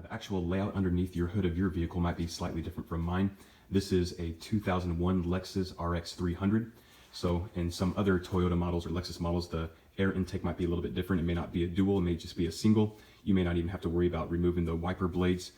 Now, the actual layout underneath your hood of your vehicle might be slightly different from mine. This is a 2001 Lexus RX 300. So in some other Toyota models or Lexus models, the air intake might be a little bit different. It may not be a dual, it may just be a single. You may not even have to worry about removing the wiper blades,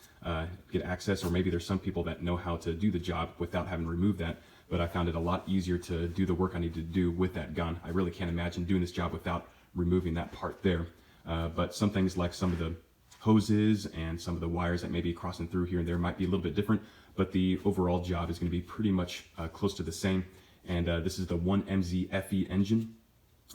get access, or maybe there's some people that know how to do the job without having to remove that. But I found it a lot easier to do the work I need to do with that gun. I really can't imagine doing this job without removing that part there. But some things like some of the hoses and some of the wires that may be crossing through here and there might be a little bit different, but the overall job is going to be pretty much close to the same. And this is the 1MZ FE engine,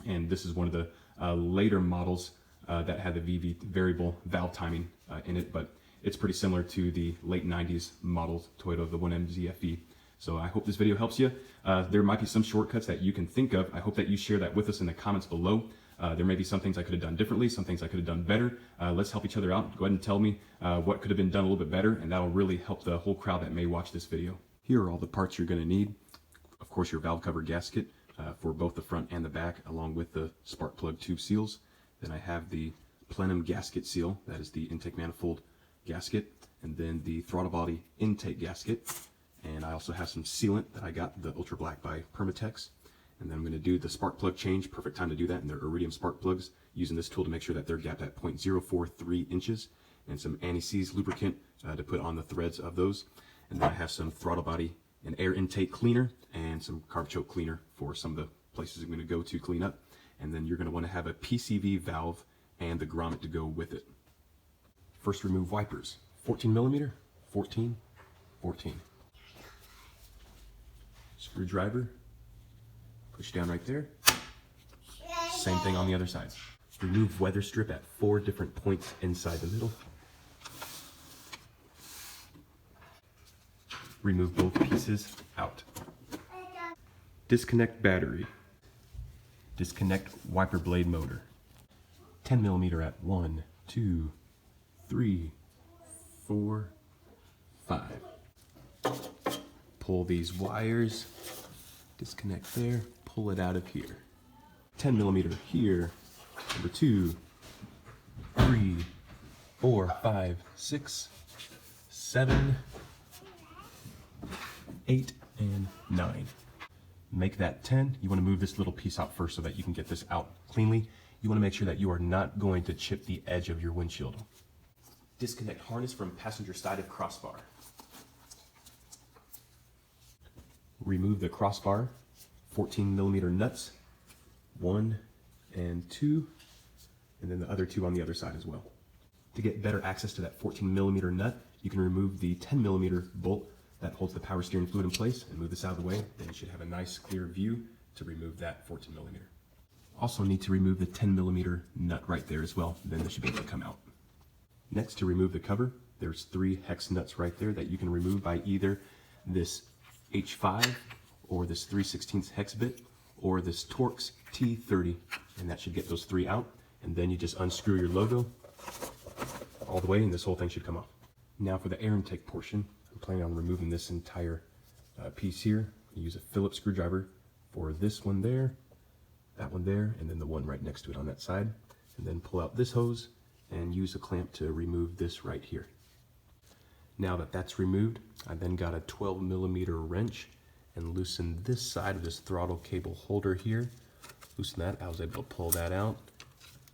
and this is one of the later models that had the VV variable valve timing in it, but it's pretty similar to the late 90s model Toyota, the 1MZ FE. So I hope this video helps you. There might be some shortcuts that you can think of. I hope that you share that with us in the comments below. There may be some things I could have done differently, some things I could have done better. Let's help each other out. Go ahead and tell me what could have been done a little bit better, and that'll really help the whole crowd that may watch this video. Here are all the parts you're going to need. Of course, your valve cover gasket for both the front and the back, along with the spark plug tube seals. Then I have the Plenum Gasket seal, that is the intake manifold gasket, and then the throttle body intake gasket. And I also have some sealant that I got, the Ultra Black by Permatex. And then I'm going to do the spark plug change. Perfect time to do that, and they're iridium spark plugs, using this tool to make sure that they're gapped at 0.043 inches, and some anti-seize lubricant to put on the threads of those. And then I have some throttle body and air intake cleaner and some carb choke cleaner for some of the places I'm going to go to clean up. And then you're going to want to have a PCV valve and the grommet to go with it. First, remove wipers. 14 millimeter, 14, 14. Screwdriver. Push down right there. Same thing on the other side. Remove weather strip at 4 different points inside the middle. Remove both pieces out. Disconnect battery. Disconnect wiper blade motor. 10 millimeter at 1, 2, 3, 4, 5. Pull these wires. Disconnect there. Pull it out of here. 10 millimeter here. Number 2, 3, 4, 5, 6, 7, 8, and 9. Make that 10. You want to move this little piece out first so that you can get this out cleanly. You want to make sure that you are not going to chip the edge of your windshield. Disconnect harness from passenger side of crossbar. Remove the crossbar. 14 millimeter nuts, 1 and 2, and then the other 2 on the other side as well. To get better access to that 14 millimeter nut, you can remove the 10 millimeter bolt that holds the power steering fluid in place and move this out of the way. Then you should have a nice clear view to remove that 14 millimeter. Also need to remove the 10 millimeter nut right there as well. Then this should be able to come out. Next, to remove the cover, there's 3 hex nuts right there that you can remove by either this H5 or this 3/16 hex bit or this Torx T30, and that should get those 3 out. And then you just unscrew your logo all the way, and this whole thing should come off. Now for the air intake portion, I'm planning on removing this entire piece here. Use a Phillips screwdriver for this one there, that one there, and then the one right next to it on that side. And then pull out this hose and use a clamp to remove this right here. Now that that's removed, I then got a 12 millimeter wrench and loosen this side of this throttle cable holder here. Loosen that. I was able to pull that out.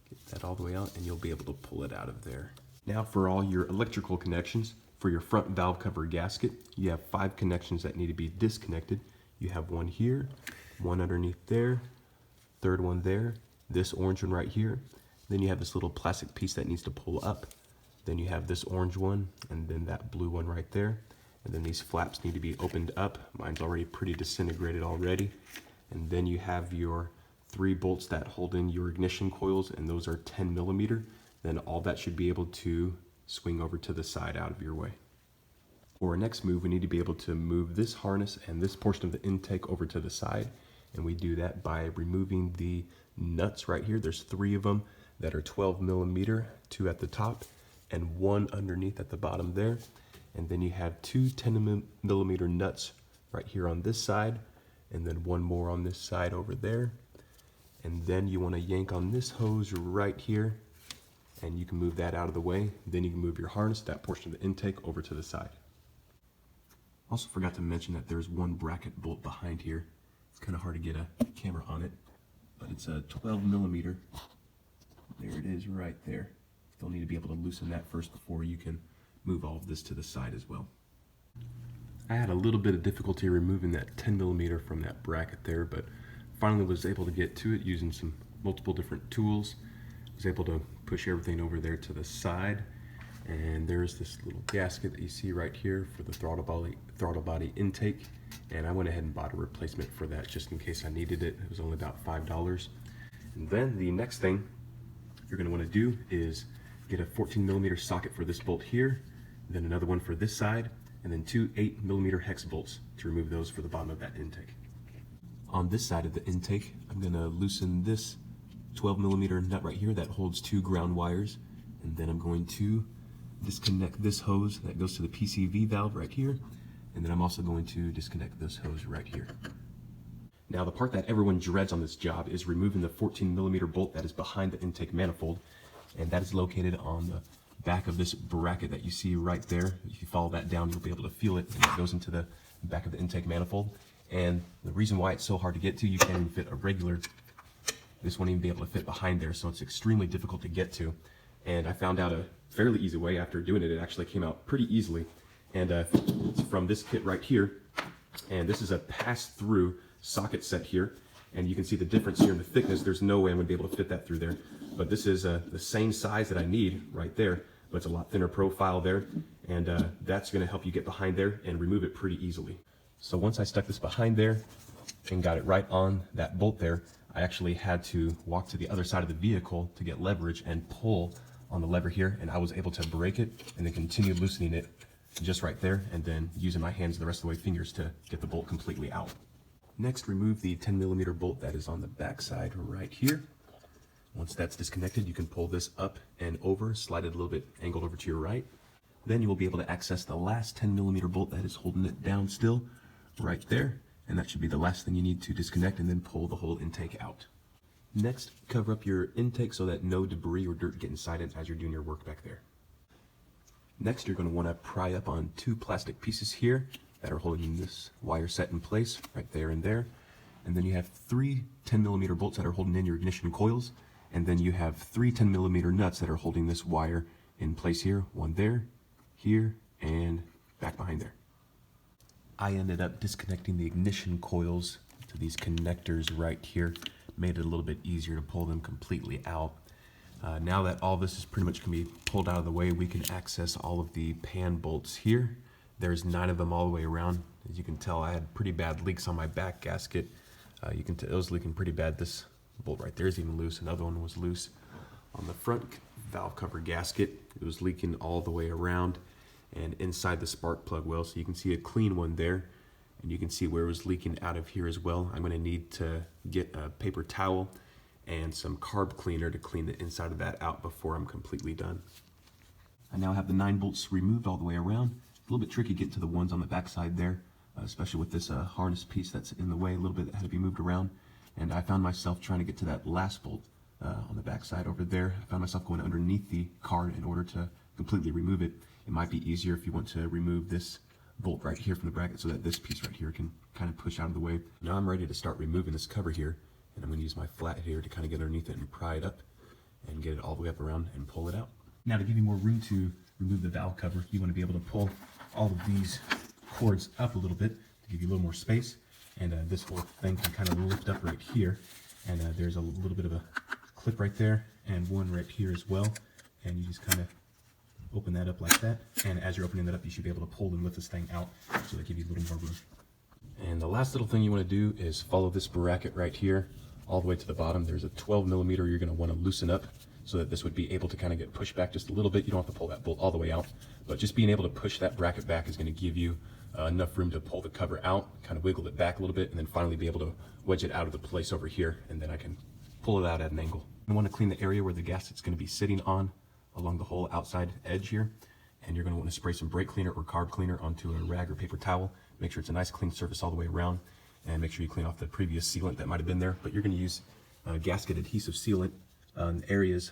Get that all the way out, and you'll be able to pull it out of there. Now for all your electrical connections, for your front valve cover gasket, you have 5 connections that need to be disconnected. You have one here, one underneath there, third one there, this orange one right here. Then you have this little plastic piece that needs to pull up. Then you have this orange one, and then that blue one right there. And then these flaps need to be opened up. Mine's already pretty disintegrated already. And then you have your 3 bolts that hold in your ignition coils, and those are 10 millimeter. Then all that should be able to swing over to the side out of your way. For our next move, we need to be able to move this harness and this portion of the intake over to the side. And we do that by removing the nuts right here. There's 3 of them that are 12 millimeter, 2 at the top, and 1 underneath at the bottom there. And then you have 2 10 millimeter nuts right here on this side, and then 1 more on this side over there. And then you want to yank on this hose right here, and you can move that out of the way. Then you can move your harness, that portion of the intake, over to the side. Also forgot to mention that there's one bracket bolt behind here. It's kind of hard to get a camera on it, but it's a 12mm. There it is right there. Still need to be able to loosen that first before you can move all of this to the side as well. I had a little bit of difficulty removing that 10mm from that bracket there, but finally was able to get to it using some multiple different tools. Was able to push everything over there to the side, and there's this little gasket that you see right here for the throttle body intake, and I went ahead and bought a replacement for that just in case I needed it. It was only about $5. And then the next thing you're going to want to do is get a 14mm socket for this bolt here, then another one for this side, and then two 8mm hex bolts to remove those for the bottom of that intake. On this side of the intake, I'm going to loosen this 12mm nut right here that holds two ground wires, and then I'm going to disconnect this hose that goes to the PCV valve right here, and then I'm also going to disconnect this hose right here. Now the part that everyone dreads on this job is removing the 14mm bolt that is behind the intake manifold, and that is located on the back of this bracket that you see right there. If you follow that down, you'll be able to feel it, and it goes into the back of the intake manifold. And the reason why it's so hard to get to, you can't even fit a regular, this won't even be able to fit behind there, so it's extremely difficult to get to. And I found out a fairly easy way after doing it. It actually came out pretty easily, and it's from this kit right here, and this is a pass-through socket set here, and you can see the difference here in the thickness. There's no way I'm going to be able to fit that through there, but this is the same size that I need right there, but it's a lot thinner profile there, and that's going to help you get behind there and remove it pretty easily. So once I stuck this behind there and got it right on that bolt there, I actually had to walk to the other side of the vehicle to get leverage and pull on the lever here, and I was able to break it and then continue loosening it just right there, and then using my hands the rest of the way, fingers, to get the bolt completely out. Next, remove the 10mm bolt that is on the back side right here. Once that's disconnected, you can pull this up and over, slide it a little bit angled over to your right. Then you will be able to access the last 10mm bolt that is holding it down still right there, and that should be the last thing you need to disconnect, and then pull the whole intake out. Next, cover up your intake so that no debris or dirt get inside it as you're doing your work back there. Next, you're going to want to pry up on two plastic pieces here that are holding this wire set in place right there and there. And then you have three 10mm bolts that are holding in your ignition coils, and then you have three 10mm nuts that are holding this wire in place here. One there, here, and back behind there. I ended up disconnecting the ignition coils to these connectors right here. Made it a little bit easier to pull them completely out. Now that all this is pretty much going to be pulled out of the way, we can access all of the pan bolts here. There's 9 of them all the way around. As you can tell, I had pretty bad leaks on my back gasket. You can tell it was leaking pretty bad. This bolt right there is even loose. Another one was loose on the front valve cover gasket. It was leaking all the way around and inside the spark plug well. So you can see a clean one there, and you can see where it was leaking out of here as well. I'm going to need to get a paper towel and some carb cleaner to clean the inside of that out before I'm completely done. I now have the 9 bolts removed all the way around. A little bit tricky getting to the ones on the back side there, especially with this harness piece that's in the way a little bit, that had to be moved around. And I found myself trying to get to that last bolt on the back side over there. I found myself going underneath the card in order to completely remove it. It might be easier if you want to remove this bolt right here from the bracket so that this piece right here can kind of push out of the way. Now I'm ready to start removing this cover here, and I'm going to use my flat here to kind of get underneath it and pry it up and get it all the way up around and pull it out. Now to give you more room to remove the valve cover, you want to be able to pull all of these cords up a little bit to give you a little more space, and this whole thing can kind of lift up right here, and there's a little bit of a clip right there and one right here as well, and you just kind of open that up like that, and as you're opening that up, you should be able to pull and lift this thing out so that gives you a little more room. And the last little thing you want to do is follow this bracket right here all the way to the bottom. There's a 12mm you're going to want to loosen up so that this would be able to kind of get pushed back just a little bit. You don't have to pull that bolt all the way out, but just being able to push that bracket back is going to give you enough room to pull the cover out, kind of wiggle it back a little bit, and then finally be able to wedge it out of the place over here, and then I can pull it out at an angle. You want to clean the area where the gasket's going to be sitting on along the whole outside edge here, and you're going to want to spray some brake cleaner or carb cleaner onto a rag or paper towel. Make sure it's a nice clean surface all the way around, and make sure you clean off the previous sealant that might have been there. But you're going to use gasket adhesive sealant on areas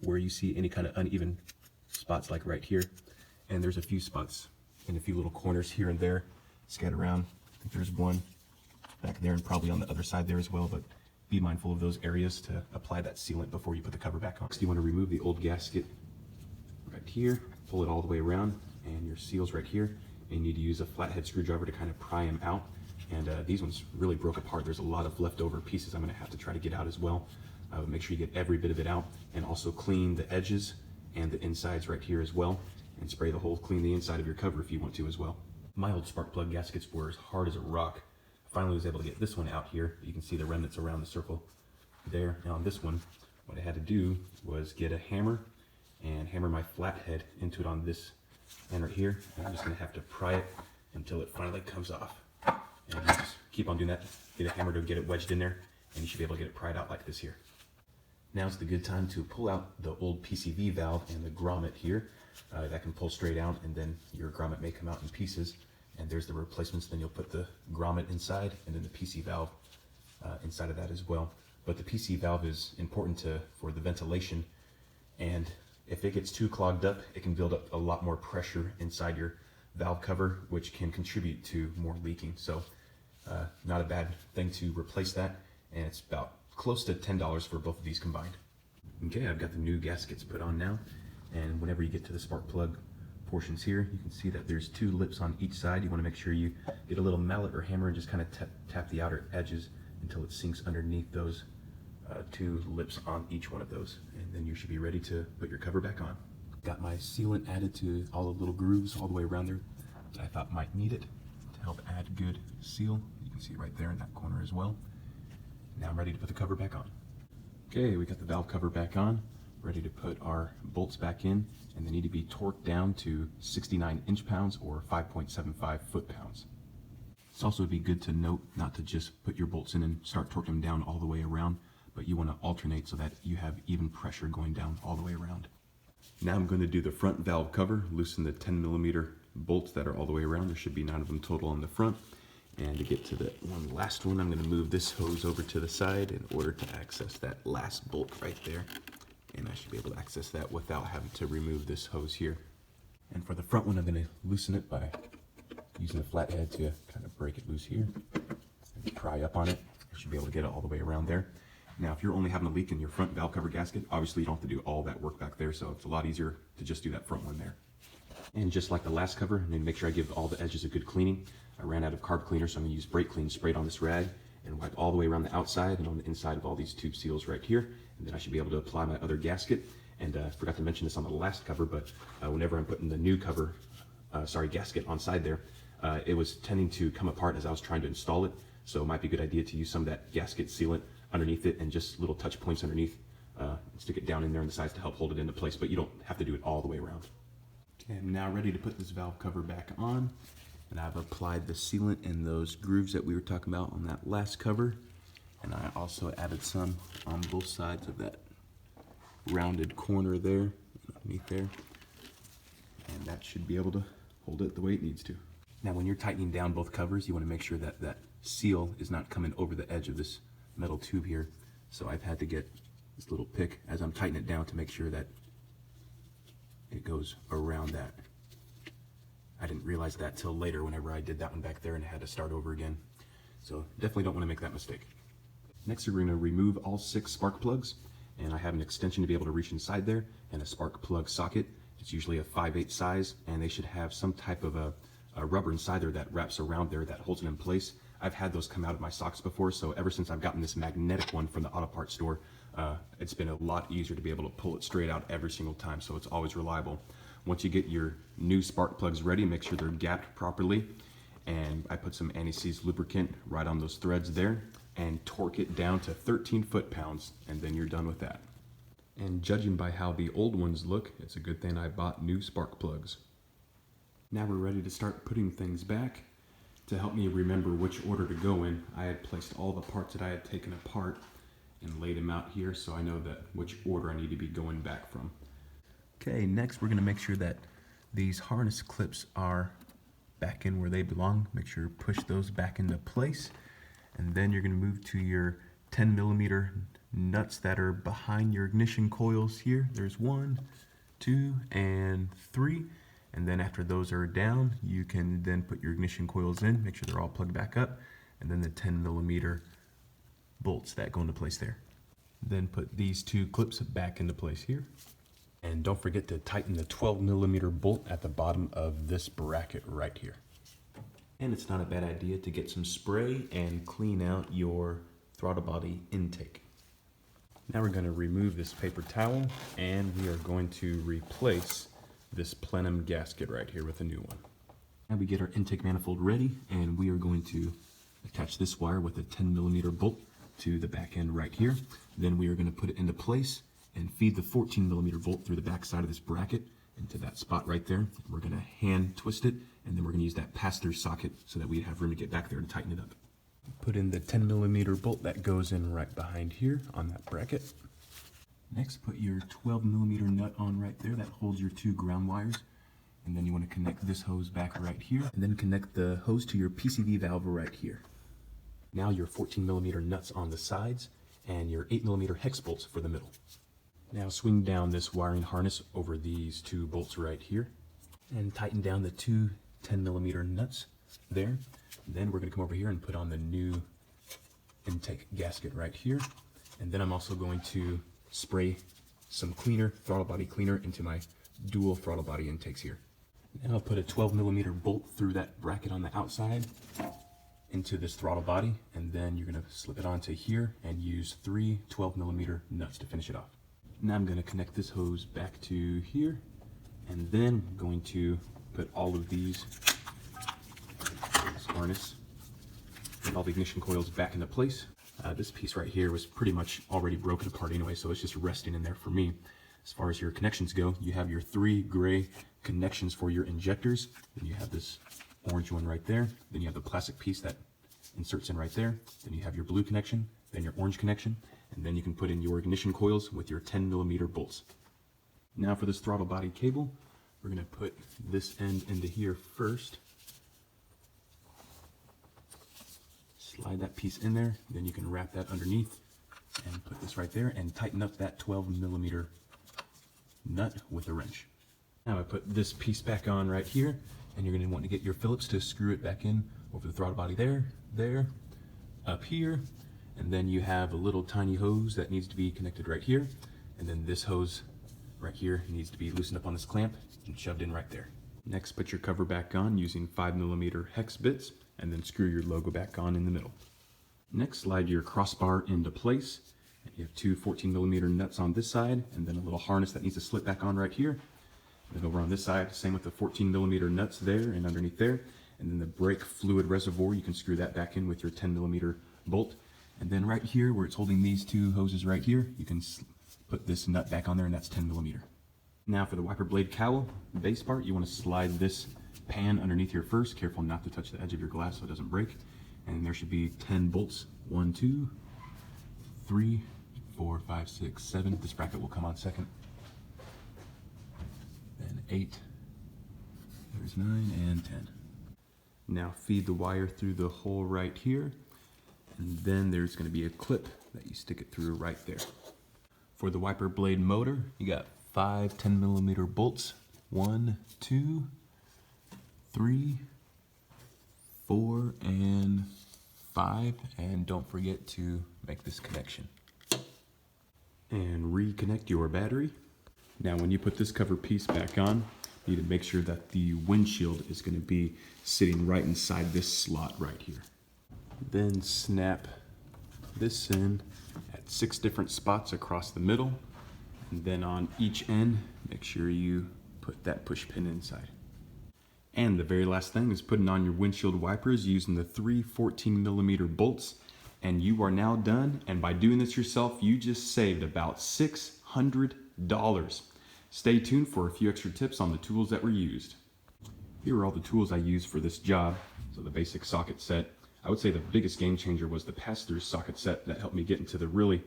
where you see any kind of uneven spots like right here. And there's a few spots and a few little corners here and there scattered around. I think there's one back there and probably on the other side there as well, but be mindful of those areas to apply that sealant before you put the cover back on. Next, you want to remove the old gasket right here, pull it all the way around, and your seals right here. And you need to use a flathead screwdriver to kind of pry them out. And these ones really broke apart. There's a lot of leftover pieces I'm going to have to try to get out as well. Make sure you get every bit of it out, and also clean the edges and the insides right here as well, and spray the hole, clean the inside of your cover if you want to as well. My old spark plug gaskets were as hard as a rock. I finally was able to get this one out here. You can see the remnants around the circle there. Now on this one, what I had to do was get a hammer and hammer my flathead into it on this end right here. And I'm just going to have to pry it until it finally comes off. And you just keep on doing that. Get a hammer to get it wedged in there, and you should be able to get it pried out like this here. Now's the good time to pull out the old PCV valve and the grommet here. That can pull straight out, and then your grommet may come out in pieces. And there's the replacements. Then you'll put the grommet inside, and then the PC valve inside of that as well. But the PC valve is important for the ventilation, and if it gets too clogged up, it can build up a lot more pressure inside your valve cover, which can contribute to more leaking. So not a bad thing to replace that, and it's about close to $10 for both of these combined. Okay, I've got the new gaskets put on now, and whenever you get to the spark plug portions here, you can see that there's two lips on each side. You want to make sure you get a little mallet or hammer and just kind of tap the outer edges until it sinks underneath those two lips on each one of those, and then you should be ready to put your cover back on. Got my sealant added to all the little grooves all the way around there that I thought might need it to help add good seal. You can see right there in that corner as well. Now I'm ready to put the cover back on. Okay, we got the valve cover back on, ready to put our bolts back in, and they need to be torqued down to 69 inch-pounds or 5.75 foot-pounds. It's also be good to note not to just put your bolts in and start torquing them down all the way around, but you want to alternate so that you have even pressure going down all the way around. Now I'm going to do the front valve cover, loosen the 10mm bolts that are all the way around. There should be 9 of them total on the front. And to get to the last one, I'm going to move this hose over to the side in order to access that last bolt right there. And I should be able to access that without having to remove this hose here. And for the front one, I'm going to loosen it by using a flathead to kind of break it loose here and pry up on it. I should be able to get it all the way around there. Now, if you're only having a leak in your front valve cover gasket, obviously you don't have to do all that work back there, so it's a lot easier to just do that front one there. And just like the last cover, I need to make sure I give all the edges a good cleaning. I ran out of carb cleaner, so I'm going to use brake clean sprayed on this rag and wipe all the way around the outside and on the inside of all these tube seals right here. And then I should be able to apply my other gasket. And I forgot to mention this on the last cover, but whenever I'm putting the new cover, gasket on side there, it was tending to come apart as I was trying to install it. So it might be a good idea to use some of that gasket sealant underneath it and just little touch points underneath. Stick it down in there on the sides to help hold it into place, but you don't have to do it all the way around. Okay, I'm now ready to put this valve cover back on. And I've applied the sealant in those grooves that we were talking about on that last cover. And I also added some on both sides of that rounded corner there, underneath there. And that should be able to hold it the way it needs to. Now when you're tightening down both covers, you want to make sure that that seal is not coming over the edge of this metal tube here. So I've had to get this little pick as I'm tightening it down to make sure that it goes around that. I didn't realize that till later whenever I did that one back there and I had to start over again. So definitely don't want to make that mistake. Next we're going to remove all 6 spark plugs, and I have an extension to be able to reach inside there and a spark plug socket. It's usually a 5/8 size, and they should have some type of a rubber inside there that wraps around there that holds it in place. I've had those come out of my socks before, so ever since I've gotten this magnetic one from the auto parts store, it's been a lot easier to be able to pull it straight out every single time, so it's always reliable. Once you get your new spark plugs ready, make sure they're gapped properly. And I put some anti-seize lubricant right on those threads there and torque it down to 13 foot-pounds, and then you're done with that. And judging by how the old ones look, it's a good thing I bought new spark plugs. Now we're ready to start putting things back. To help me remember which order to go in, I had placed all the parts that I had taken apart and laid them out here so I know that which order I need to be going back from. Okay, next we're going to make sure that these harness clips are back in where they belong. Make sure to push those back into place. And then you're going to move to your 10mm nuts that are behind your ignition coils here. There's 1, 2, and 3. And then after those are down, you can then put your ignition coils in, make sure they're all plugged back up, and then the 10mm bolts that go into place there. Then put these 2 clips back into place here. And don't forget to tighten the 12mm bolt at the bottom of this bracket right here. And it's not a bad idea to get some spray and clean out your throttle body intake. Now we're going to remove this paper towel and we are going to replace this Plenum gasket right here with a new one. Now we get our intake manifold ready and we are going to attach this wire with a 10mm bolt to the back end right here. Then we are going to put it into place and feed the 14mm bolt through the back side of this bracket into that spot right there. We're going to hand twist it and then we're going to use that pass-through socket so that we have room to get back there to tighten it up. Put in the 10mm bolt that goes in right behind here on that bracket. Next, put your 12mm nut on right there that holds your 2 ground wires. And then you want to connect this hose back right here. And then connect the hose to your PCV valve right here. Now your 14mm nuts on the sides and your 8mm hex bolts for the middle. Now swing down this wiring harness over these 2 bolts right here. And tighten down the 2 10mm nuts there. Then we're going to come over here and put on the new intake gasket right here. And then I'm also going to spray some cleaner, throttle body cleaner, into my dual throttle body intakes here. Then I'll put a 12mm bolt through that bracket on the outside into this throttle body, and then you're going to slip it onto here and use 3 12mm nuts to finish it off. Now I'm going to connect this hose back to here, and then I'm going to put all of these, this harness, and all the ignition coils back into place. This piece right here was pretty much already broken apart anyway, so it's just resting in there for me. As far as your connections go, you have your 3 gray connections for your injectors. Then you have this orange one right there. Then you have the plastic piece that inserts in right there. Then you have your blue connection, then your orange connection, and then you can put in your ignition coils with your 10mm bolts. Now for this throttle body cable, we're going to put this end into here first. Slide that piece in there, then you can wrap that underneath and put this right there and tighten up that 12mm nut with a wrench. Now I put this piece back on right here, and you're going to want to get your Phillips to screw it back in over the throttle body there, up here, and then you have a little tiny hose that needs to be connected right here, and then this hose right here needs to be loosened up on this clamp and shoved in right there. Next, put your cover back on using 5mm hex bits, and then screw your logo back on in the middle. Next, slide your crossbar into place. And you have 2 14mm nuts on this side, and then a little harness that needs to slip back on right here. Then over on this side, same with the 14mm nuts there and underneath there. And then the brake fluid reservoir, you can screw that back in with your 10mm bolt. And then right here, where it's holding these 2 hoses right here, you can put this nut back on there, and that's 10mm. Now for the wiper blade cowl base part, you want to slide this pan underneath here first. Careful not to touch the edge of your glass so it doesn't break. And there should be 10 bolts. 1, 2, 3, 4, 5, 6, 7. This bracket will come on second. Then 8. There's 9 and 10. Now feed the wire through the hole right here. And then there's going to be a clip that you stick it through right there. For the wiper blade motor, you got 5 10mm bolts. 1, 2, 3, 4, and 5. And don't forget to make this connection. And reconnect your battery. Now when you put this cover piece back on, you need to make sure that the windshield is going to be sitting right inside this slot right here. Then snap this in at 6 different spots across the middle. And then on each end, make sure you put that push pin inside. And the very last thing is putting on your windshield wipers using the 3 14mm bolts. And you are now done. And by doing this yourself, you just saved about $600. Stay tuned for a few extra tips on the tools that were used. Here are all the tools I used for this job. So the basic socket set. I would say the biggest game changer was the pass-through socket set that helped me get into the really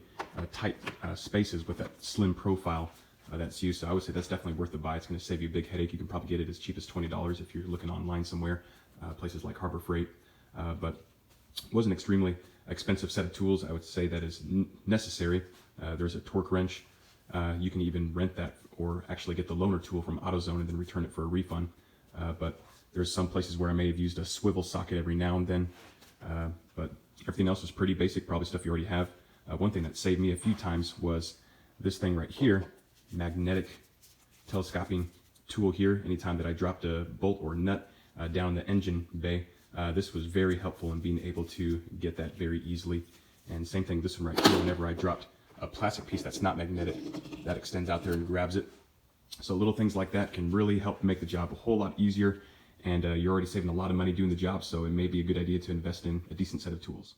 tight spaces with that slim profile that's used. So I would say that's definitely worth the buy. It's going to save you a big headache. You can probably get it as cheap as $20 if you're looking online somewhere, places like Harbor Freight. But it was an extremely expensive set of tools. I would say that is necessary. There's a torque wrench. You can even rent that or actually get the loaner tool from AutoZone and then return it for a refund. But there's some places where I may have used a swivel socket every now and then. But everything else was pretty basic, probably stuff you already have. One thing that saved me a few times was this thing right here, magnetic telescoping tool here. Anytime that I dropped a bolt or nut down the engine bay, this was very helpful in being able to get that very easily. And same thing, this one right here, whenever I dropped a plastic piece that's not magnetic, that extends out there and grabs it. So little things like that can really help make the job a whole lot easier, and you're already saving a lot of money doing the job, so it may be a good idea to invest in a decent set of tools.